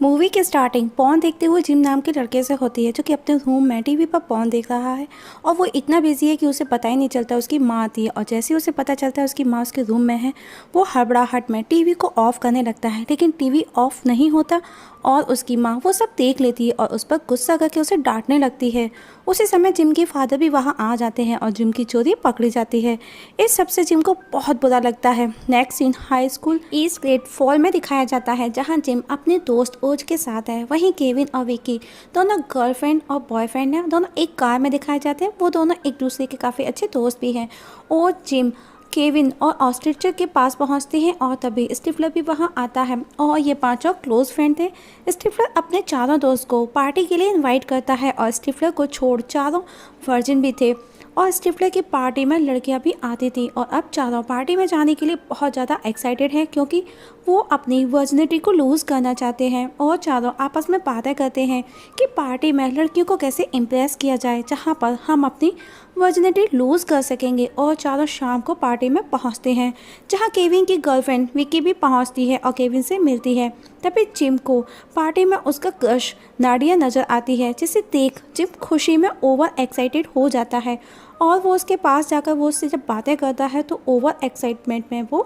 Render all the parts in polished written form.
Movie की starting porn देखते हुए जिम नाम के लड़के से होती है जो कि अपने रूम में टीवी पर पॉर्न देख रहा है। और वो इतना बिजी है कि उसे पता ही नहीं चलता उसकी माँ आती है। और जैसे ही उसे पता चलता है उसकी माँ उसके रूम में है, वो हड़बड़ाहट में टीवी को ऑफ करने लगता है, लेकिन टीवी ऑफ नहीं होता। और उसकी माँ वो सब देख लेती है और उस पर गुस्सा करके उसे डांटने लगती है। उसी समय जिम के फादर भी वहाँ आ जाते हैं और जिम की चोरी पकड़ी जाती है। इस सब से जिम को बहुत बुरा लगता है। Next scene high school east grade fall में दिखाया जाता है, जहाँ जिम अपने दोस्त ओज के साथ है। वहीं केविन और विकी दोनों गर्लफ्रेंड और बॉयफ्रेंड हैं, दोनों एक कार में दिखाए जाते हैं। वो दोनों एक दूसरे के काफ़ी अच्छे दोस्त भी हैं। और जिम केविन और ऑस्ट्रिचर के पास पहुंचते हैं और तभी स्टिफलर भी वहां आता है और ये पांचों क्लोज फ्रेंड थे। स्टिफलर अपने चारों दोस्त को पार्टी के लिए इनवाइट करता है और स्टिफलर को छोड़ चारों वर्जिन भी थे। और स्टिफलर की पार्टी में लड़कियां भी आती थी और अब चारों पार्टी में जाने के लिए बहुत ज़्यादा एक्साइटेड हैं, क्योंकि वो अपनी वर्जिनिटी को लूज़ करना चाहते हैं। और चारों आपस में बातें करते हैं कि पार्टी में लड़कियों को कैसे इम्प्रेस किया जाए, जहाँ पर हम अपनी वर्जिनिटी लूज़ कर सकेंगे। और चारों शाम को पार्टी में पहुँचते हैं, जहाँ केविन की गर्लफ्रेंड विकी भी पहुँचती है और केविन से मिलती है। तभी जिम को पार्टी में उसका क्रश नाडिया नज़र आती है, जिसे देख जिम खुशी में ओवर एक्साइटेड हो जाता है। और वो उसके पास जाकर वो उससे जब बातें करता है तो ओवर एक्साइटमेंट में वो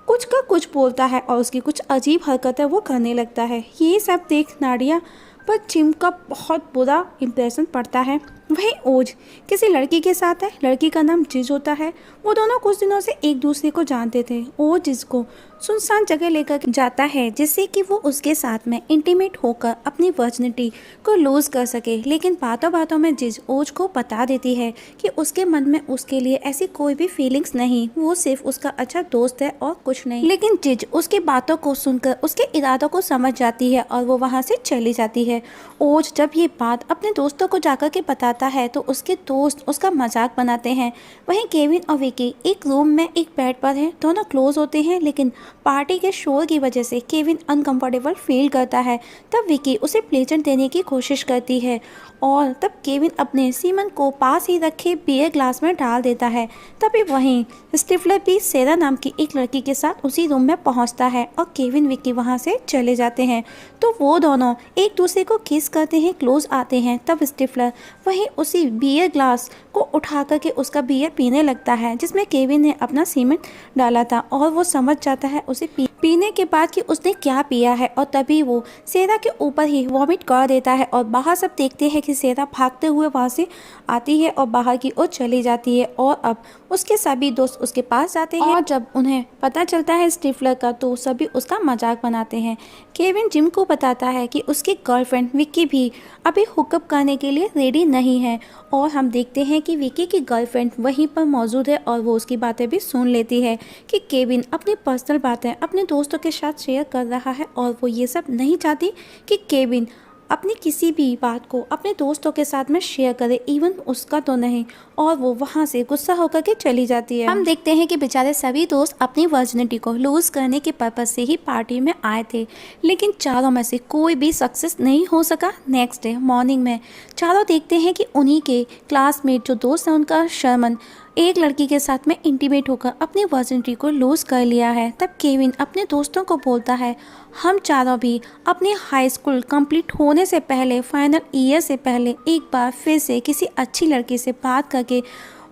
कुछ का कुछ बोलता है और उसकी कुछ अजीब हरकतें वो करने लगता है। ये सब देख नाडिया पर जिम का बहुत बुरा इम्प्रेशन पड़ता है। वही ओज किसी लड़की के साथ है, लड़की का नाम जिज होता है। वो दोनों कुछ दिनों से एक दूसरे को जानते थे। ओज जिज को सुनसान जगह लेकर जाता है, जिससे कि वो उसके साथ में इंटीमेट होकर अपनी वर्जिनिटी को लूज कर सके। लेकिन बातों बातों में जिज ओज को बता देती है कि उसके मन में उसके लिए ऐसी कोई भी फीलिंग्स नहीं, वो सिर्फ उसका अच्छा दोस्त है और कुछ नहीं। लेकिन जिज उसकी बातों को सुनकर उसके इरादों को समझ जाती है और वो वहाँ से चली जाती है। ओज जब ये बात अपने दोस्तों को जाकर के बताता है तो उसके दोस्त उसका मजाक बनाते हैं। वहीं केविन और विकी एक रूम में एक बेड पर हैं, दोनों क्लोज होते हैं, लेकिन पार्टी के शोर की वजह से केविन अनकंफर्टेबल फील करता है। तब विकी उसे प्लेजेंट देने की कोशिश करती है और तब केविन अपने सीमन को पास ही रखे बियर ग्लास में डाल देता है। तभी वहीं स्टिफलर भी सेरा नाम की एक लड़की के साथ उसी रूम में पहुंचता है और केविन विकी वहां से चले जाते हैं। तो वो दोनों एक दूसरे को किस करते हैं, क्लोज आते हैं। तब स्टिफलर वहीं उसी बियर ग्लास को उठा करके उसका बियर पीने लगता है, जिसमें केविन ने अपना सीमेंट डाला था। और वो समझ जाता है उसे पीने के बाद कि उसने क्या पिया है। और तभी वो सेरा के ऊपर ही वॉमिट कर देता है और बाहर सब देखते हैं कि सेरा भागते हुए वहाँ से आती है और बाहर की ओर चली जाती है। और अब उसके सभी दोस्त उसके पास जाते हैं और जब उन्हें पता चलता है स्टिफलर का, तो सभी उसका मजाक बनाते हैं। केविन जिम को बताता है कि उसकी गर्लफ्रेंड विक्की भी अभी हुकअप करने के लिए रेडी नहीं है। और हम देखते हैं कि विक्की की गर्लफ्रेंड वहीं पर मौजूद है और वो उसकी बातें भी सुन लेती है कि केविन अपनी पर्सनल बातें अपने दोस्तों के साथ शेयर कर रहा है और वो ये सब नहीं चाहती कि केविन अपनी किसी भी बात को अपने दोस्तों के साथ में शेयर करे, इवन उसका तो नहीं। और वो वहाँ से गुस्सा होकर के चली जाती है। हम देखते हैं कि बेचारे सभी दोस्त अपनी वर्जिनिटी को लूज करने के पर्पज से ही पार्टी में आए थे, लेकिन चारों में से कोई भी सक्सेस नहीं हो सका। नेक्स्ट डे मॉर्निंग में चारों देखते हैं कि उन्हीं के क्लासमेट जो दोस्त है उनका शर्मन एक लड़की के साथ में इंटीमेट होकर अपनी वर्जिनिटी को लूज कर लिया है। तब केविन अपने दोस्तों को बोलता है, हम चारों भी अपनी हाई स्कूल कंप्लीट होने से पहले, फाइनल ईयर से पहले एक बार फिर से किसी अच्छी लड़की से बात करके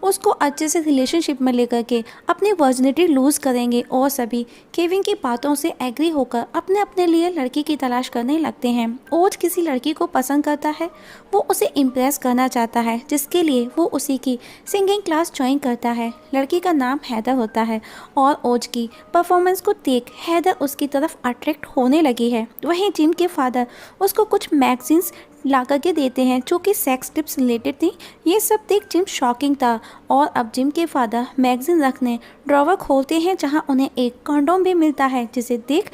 उसको अच्छे से रिलेशनशिप में लेकर के अपनी वर्जिनिटी लूज़ करेंगे। और सभी केविन की बातों से एग्री होकर अपने अपने लिए लड़की की तलाश करने लगते हैं। ओज किसी लड़की को पसंद करता है, वो उसे इम्प्रेस करना चाहता है, जिसके लिए वो उसी की सिंगिंग क्लास ज्वाइन करता है। लड़की का नाम हैदर होता है और ओज की परफॉर्मेंस को देख हैदर उसकी तरफ अट्रैक्ट होने लगी है। वहीं जिम के फादर उसको कुछ मैगजीन्स ला करके देते हैं जो कि सेक्स टिप्स रिलेटेड थी। ये सब देख जिम शॉकिंग था और अब जिम के फादर मैगजीन रखने ड्रॉवर खोलते हैं, जहां उन्हें एक कंडोम भी मिलता है, जिसे देख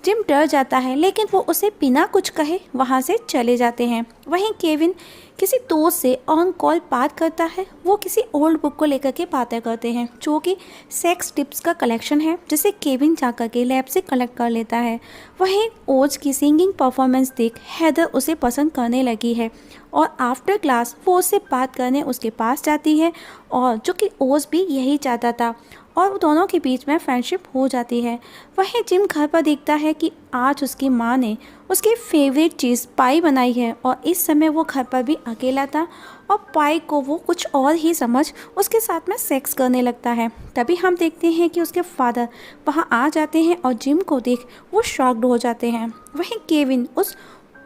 जिम डर जाता है, लेकिन वो उसे बिना कुछ कहे वहाँ से चले जाते हैं। वहीं केविन किसी दोस्त से ऑन कॉल बात करता है। वो किसी ओल्ड बुक को लेकर के बातें करते हैं जो कि सेक्स टिप्स का कलेक्शन है, जिसे केविन जाकर के लैब से कलेक्ट कर लेता है। वहीं ओज की सिंगिंग परफॉर्मेंस देख हैदर उसे पसंद करने लगी है और आफ्टर क्लास वो उससे बात करने उसके पास जाती है, और जो कि ओज भी यही चाहता था। और दोनों के बीच में फ्रेंडशिप हो जाती है। वहीं जिम घर पर देखता है कि आज उसकी माँ ने उसकी फेवरेट चीज़ पाई बनाई है और इस समय वो घर पर भी अकेला था और पाई को वो कुछ और ही समझ उसके साथ में सेक्स करने लगता है। तभी हम देखते हैं कि उसके फादर वहाँ आ जाते हैं और जिम को देख वो शॉक्ड हो जाते हैं। वहीं केविन उस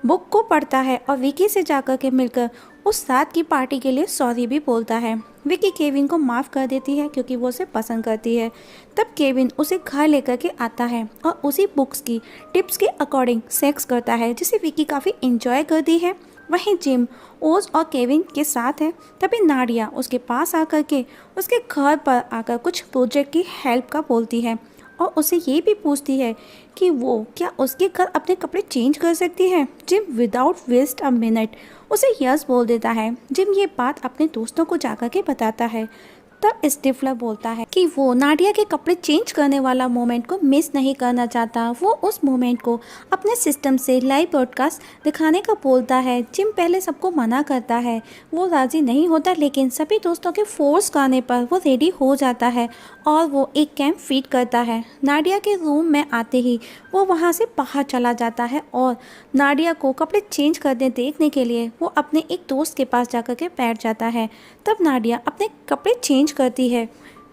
बुक को पढ़ता है और विकी से जाकर के मिलकर उस रात की पार्टी के लिए सॉरी भी बोलता है। विकी केविन को माफ़ कर देती है क्योंकि वो उसे पसंद करती है। तब केविन उसे घर लेकर के आता है और उसी बुक्स की टिप्स के अकॉर्डिंग सेक्स करता है जिसे विकी काफ़ी इंजॉय करती है। वहीं जिम ओज और केविन के साथ है। तभी नाडिया उसके पास आकर के उसके घर पर आकर कुछ प्रोजेक्ट की हेल्प का बोलती है और उसे ये भी पूछती है कि वो क्या उसके घर अपने कपड़े चेंज कर सकती है। Jim without waste a minute उसे यस बोल देता है। जिम ये बात अपने दोस्तों को जाकर के बताता है। तब स्टिफलर बोलता है कि वो नाडिया के कपड़े चेंज करने वाला मोमेंट को मिस नहीं करना चाहता। वो उस मोमेंट को अपने सिस्टम से लाइव ब्रॉडकास्ट दिखाने का बोलता है। जिम पहले सबको मना करता है, वो राज़ी नहीं होता, लेकिन सभी दोस्तों के फोर्स करने पर वो रेडी हो जाता है और वो एक कैंप फीड करता है। नाडिया के रूम में आते ही वो वहाँ से बाहर चला जाता है और नाडिया को कपड़े चेंज करने देखने के लिए वो अपने एक दोस्त के पास जाकर के बैठ जाता है। तब नाडिया अपने कपड़े चेंज करती है।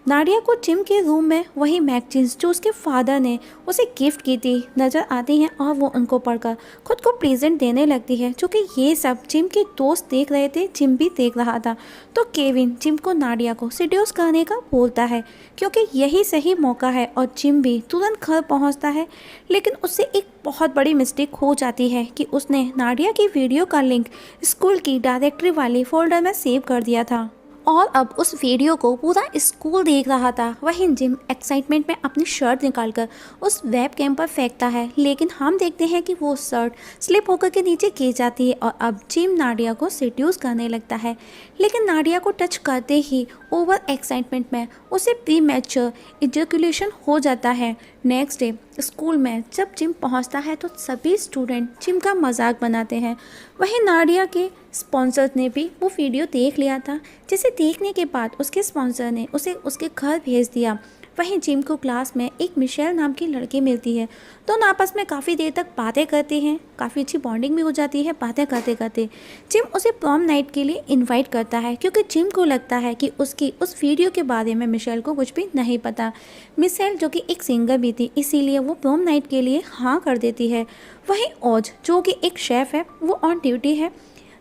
नाडिया को जिम के रूम में वही मैगजीन्स जो उसके फादर ने उसे गिफ्ट की थी नज़र आती हैं और वो उनको पढ़कर खुद को प्रेजेंट देने लगती है। क्योंकि ये सब जिम के दोस्त देख रहे थे, जिम भी देख रहा था। तो केविन जिम को नाडिया को सेड्यूस करने का बोलता है क्योंकि यही सही मौका है और जिम भी तुरंत घर पहुंचता है। लेकिन उससे एक बहुत बड़ी मिस्टेक हो जाती है कि उसने नाडिया की वीडियो का लिंक स्कूल की डायरेक्टरी वाली फोल्डर में सेव कर दिया था और अब उस वीडियो को पूरा स्कूल देख रहा था। वहीं जिम एक्साइटमेंट में अपनी शर्ट निकालकर उस वेब कैम पर फेंकता है, लेकिन हम देखते हैं कि वो शर्ट स्लिप होकर के नीचे गिर जाती है और अब जिम नाडिया को सेड्यूस करने लगता है। लेकिन नाडिया को टच करते ही ओवर एक्साइटमेंट में उसे प्री मैच्योर इजैकुलेशन हो जाता है। नेक्स्ट डे स्कूल में जब जिम पहुंचता है तो सभी स्टूडेंट जिम का मजाक बनाते हैं। वहीं नाडिया के स्पॉन्सर ने भी वो वीडियो देख लिया था, जिसे देखने के बाद उसके स्पॉन्सर ने उसे उसके घर भेज दिया। वहीं जिम को क्लास में एक मिशेल नाम की लड़की मिलती है। दोनों आपस में काफ़ी देर तक बातें करते हैं, काफ़ी अच्छी बॉन्डिंग भी हो जाती है बातें करते करते। जिम उसे प्रॉम नाइट के लिए इनवाइट करता है क्योंकि जिम को लगता है कि उसकी उस वीडियो के बारे में मिशेल को कुछ भी नहीं पता। मिशेल जो कि एक सिंगर भी थी, इसीलिए वो प्रॉम नाइट के लिए हाँ कर देती है। वहीं ओज जो कि एक शेफ़ है, वो ऑन ड्यूटी है।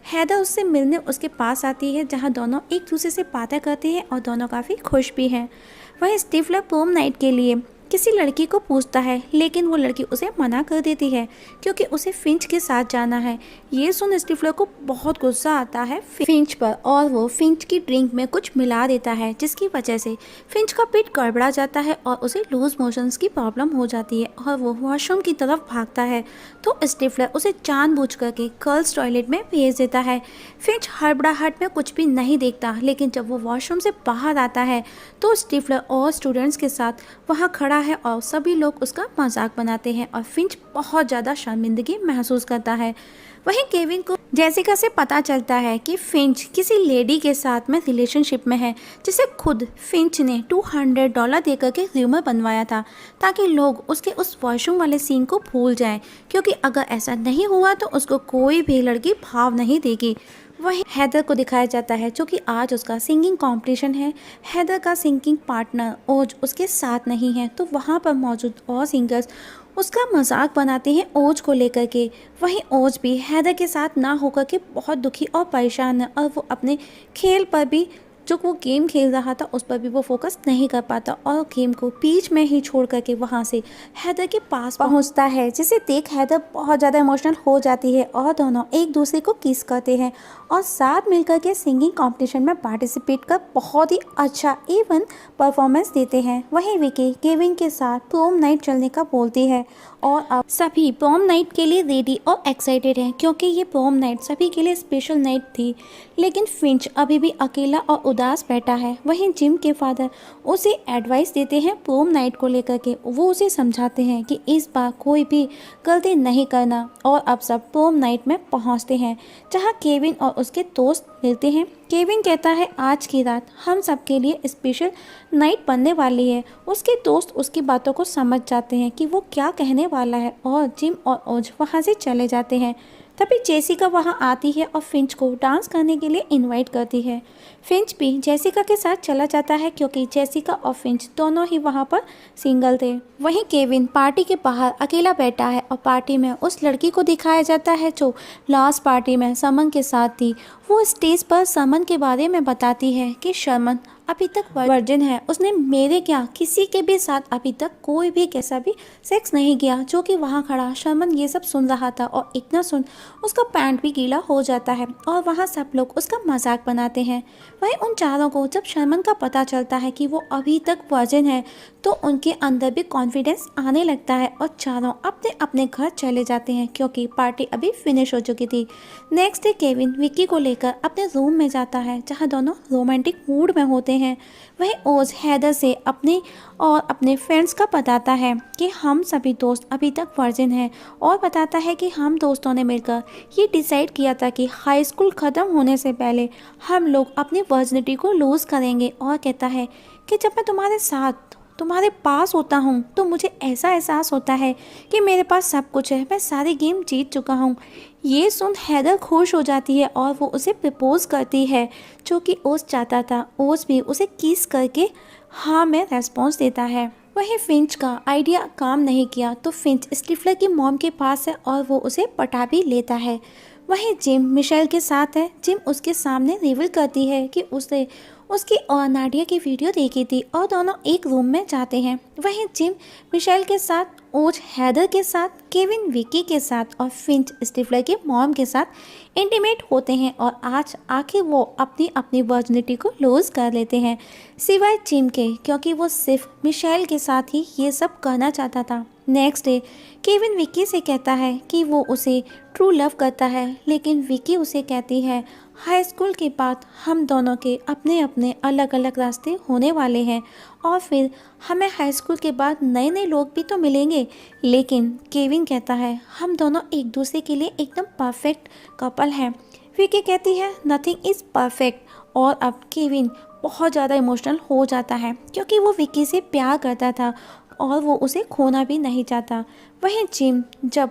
हैदर उससे मिलने उसके पास आती है, जहाँ दोनों एक दूसरे से बातें करते हैं और दोनों काफ़ी खुश भी हैं। वहीं स्टिफलर प्रॉम नाइट के लिए किसी लड़की को पूछता है, लेकिन वो लड़की उसे मना कर देती है क्योंकि उसे फिंच के साथ जाना है। ये सुन स्टिफलर को बहुत गुस्सा आता है फिंच पर और वो फिंच की ड्रिंक में कुछ मिला देता है, जिसकी वजह से फिंच का पेट गड़बड़ा जाता है और उसे लूज मोशंस की प्रॉब्लम हो जाती है और वो वॉशरूम की तरफ भागता है। तो स्टिफलर उसे जानबूझ करके गर्ल्स टॉयलेट में भेज देता है। फिंच हड़बड़ाहट में कुछ भी नहीं देखता, लेकिन जब वो वॉशरूम से बाहर आता है तो स्टिफलर और स्टूडेंट्स के साथ वहाँ खड़ा है और सभी लोग उसका मजाक बनाते हैं और फिंच बहुत ज़्यादा शर्मिंदगी महसूस करता है। वहीं केविन को जेसिका से पता चलता है कि फिंच किसी लेडी के साथ में रिलेशनशिप में है, जिसे खुद फिंच ने $200 देकर के र्यूमर बनवाया था ताकि लोग उसके उस वॉशरूम वाले सीन को भूल जाएं, क्योंकि अगर ऐसा नहीं हुआ तो उसको कोई भी लड़की भाव नहीं देगी। वहीं हैदर को दिखाया जाता है जो कि आज उसका सिंगिंग कंपटीशन है। हैदर का सिंगिंग पार्टनर ओज उसके साथ नहीं है, तो वहाँ पर मौजूद और सिंगर्स उसका मजाक बनाते हैं ओज को लेकर के। वहीं ओज भी हैदर के साथ ना होकर के बहुत दुखी और परेशान है और वो अपने खेल पर भी, जो वो गेम खेल रहा था उस पर भी वो फोकस नहीं कर पाता और गेम को बीच में ही छोड़ करके वहाँ से हैदर के पास पहुँचता है, जिसे देख हैदर बहुत ज़्यादा इमोशनल हो जाती है और दोनों एक दूसरे को किस करते हैं और साथ मिलकर के सिंगिंग कंपटीशन में पार्टिसिपेट कर बहुत ही अच्छा इवन परफॉर्मेंस देते हैं। वहीं विकी केविन के साथ प्रॉम नाइट चलने का बोलती है और अब सभी प्रॉम नाइट के लिए रेडी और एक्साइटेड हैं क्योंकि ये प्रॉम नाइट सभी के लिए स्पेशल नाइट थी। लेकिन फिंच अभी भी अकेला और उदास बैठा है। वहीं जिम के फादर उसे एडवाइस देते हैं प्रोम नाइट को लेकर के। वो उसे समझाते हैं कि इस बार कोई भी गलती नहीं करना और अब सब प्रोम नाइट में पहुंचते हैं जहां केविन और उसके दोस्त मिलते हैं। केविन कहता है आज की रात हम सबके लिए स्पेशल नाइट बनने वाली है। उसके दोस्त उसकी बातों को समझ जाते हैं कि वो क्या कहने वाला है और जिम और ओज वहाँ से चले जाते हैं। तभी जेसिका वहाँ आती है और फिंच को डांस करने के लिए इनवाइट करती है। फिंच भी जेसिका के साथ चला जाता है क्योंकि जेसिका और फिंच दोनों ही वहाँ पर सिंगल थे। वहीं केविन पार्टी के बाहर अकेला बैठा है और पार्टी में उस लड़की को दिखाया जाता है जो लास्ट पार्टी में समन के साथ थी। वो स्टेज पर समन के बारे में बताती है कि शर्मन अभी तक वर्जिन है। उसने मेरे क्या किसी के भी साथ अभी तक कोई भी कैसा भी सेक्स नहीं किया। जो कि वहाँ खड़ा शर्मन ये सब सुन रहा था और इतना सुन उसका पैंट भी गीला हो जाता है और वहाँ सब लोग उसका मजाक बनाते हैं। वहीं उन चारों को जब शर्मन का पता चलता है कि वो अभी तक वर्जिन है तो उनके अंदर भी कॉन्फिडेंस आने लगता है और चारों अपने अपने घर चले जाते हैं क्योंकि पार्टी अभी फिनिश हो चुकी थी। नेक्स्ट डे केविन विक्की को लेकर अपने रूम में जाता है जहाँ दोनों रोमांटिक मूड में होते हैं। वहीं ओज हैदर से अपने और अपने फ्रेंड्स का बताता है कि हम सभी दोस्त अभी तक वर्जिन हैं और बताता है कि हम दोस्तों ने मिलकर ये डिसाइड किया था कि हाई स्कूल ख़त्म होने से पहले हम लोग अपनी वर्जिनिटी को लूज़ करेंगे। और कहता है कि जब मैं तुम्हारे साथ तुम्हारे पास होता हूँ तो मुझे ऐसा एहसास होता है कि मेरे पास सब कुछ है, मैं सारी गेम जीत चुका हूँ। ये सुन हैदर खुश हो जाती है और वो उसे प्रपोज करती है जो कि ओज चाहता था। ओज भी उसे किस करके हाँ में रेस्पॉन्स देता है। वहीं फिंच का आइडिया काम नहीं किया तो फिंच स्टिफलर की मॉम के पास है और वो उसे पटा भी लेता है। वहीं जिम मिशेल के साथ है। जिम उसके सामने रिवील करती है कि उसे उसकी और नाडिया की वीडियो देखी थी और दोनों एक रूम में जाते हैं। वहीं जिम मिशेल के साथ, ओज हैदर के साथ, केविन विकी के साथ और फिंच स्टिफलर की मॉम के साथ इंटीमेट होते हैं और आज आखिर वो अपनी अपनी वर्जिनिटी को लूज़ कर लेते हैं सिवाय जिम के क्योंकि वो सिर्फ मिशेल के साथ ही ये सब करना चाहता था। नेक्स्ट डे केविन विकी से कहता है कि वो उसे ट्रू लव करता है लेकिन विकी उसे कहती है हाई स्कूल के बाद हम दोनों के अपने अपने अलग अलग रास्ते होने वाले हैं और फिर हमें हाई स्कूल के बाद नए नए लोग भी तो मिलेंगे। लेकिन केविन कहता है हम दोनों एक दूसरे के लिए एकदम परफेक्ट कपल हैं। विकी कहती है नथिंग इज़ परफेक्ट और अब केविन बहुत ज़्यादा इमोशनल हो जाता है क्योंकि वो विकी से प्यार करता था और वो उसे खोना भी नहीं चाहता। वहीं जिम जब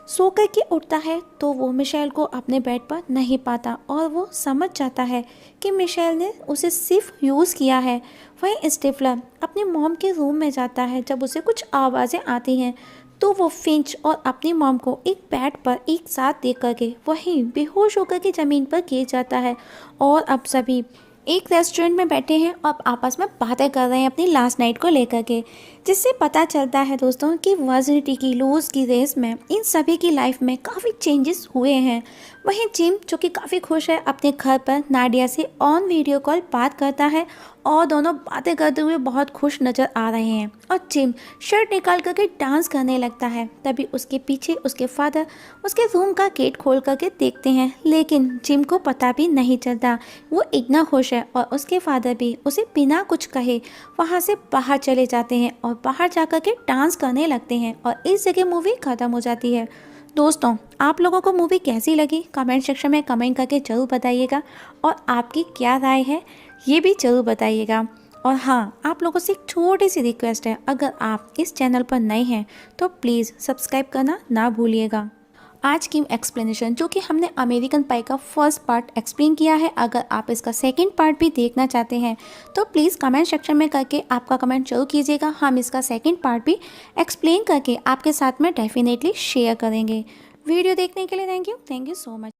सो कर के उठता है तो वो मिशेल को अपने बेड पर नहीं पाता और वो समझ जाता है कि मिशेल ने उसे सिर्फ यूज़ किया है। वहीं स्टिफलर अपनी मॉम के रूम में जाता है। जब उसे कुछ आवाज़ें आती हैं तो वो फिंच और अपनी मॉम को एक बेड पर एक साथ देख करके वहीं बेहोश होकर के ज़मीन पर गिर जाता है। और अब सभी एक रेस्टोरेंट में बैठे हैं और आपस में बातें कर रहे हैं अपनी लास्ट नाइट को लेकर के, जिससे पता चलता है दोस्तों कि वर्जिनिटी की लूज़ की रेस में इन सभी की लाइफ में काफ़ी चेंजेस हुए हैं। वहीं जिम जो कि काफ़ी खुश है अपने घर पर नाडिया से ऑन वीडियो कॉल बात करता है और दोनों बातें करते हुए बहुत खुश नज़र आ रहे हैं और जिम शर्ट निकाल करके डांस करने लगता है। तभी उसके पीछे उसके फादर उसके रूम का गेट खोल करके देखते हैं लेकिन जिम को पता भी नहीं चलता। वो इतना खुश है और उसके फादर भी उसे बिना कुछ कहे वहाँ से बाहर चले जाते हैं और बाहर जाकर के डांस करने लगते हैं और इस जगह मूवी ख़त्म हो जाती है। दोस्तों आप लोगों को मूवी कैसी लगी कमेंट सेक्शन में कमेंट करके ज़रूर बताइएगा और आपकी क्या राय है ये भी ज़रूर बताइएगा। और हाँ, आप लोगों से एक छोटी सी रिक्वेस्ट है, अगर आप इस चैनल पर नए हैं तो प्लीज़ सब्सक्राइब करना ना भूलिएगा। आज की एक्सप्लेनेशन जो कि हमने अमेरिकन पाई का फर्स्ट पार्ट एक्सप्लेन किया है, अगर आप इसका सेकंड पार्ट भी देखना चाहते हैं तो प्लीज़ कमेंट सेक्शन में करके आपका कमेंट जरूर कीजिएगा। हम इसका सेकंड पार्ट भी एक्सप्लेन करके आपके साथ में डेफिनेटली शेयर करेंगे। वीडियो देखने के लिए थैंक यू सो मच।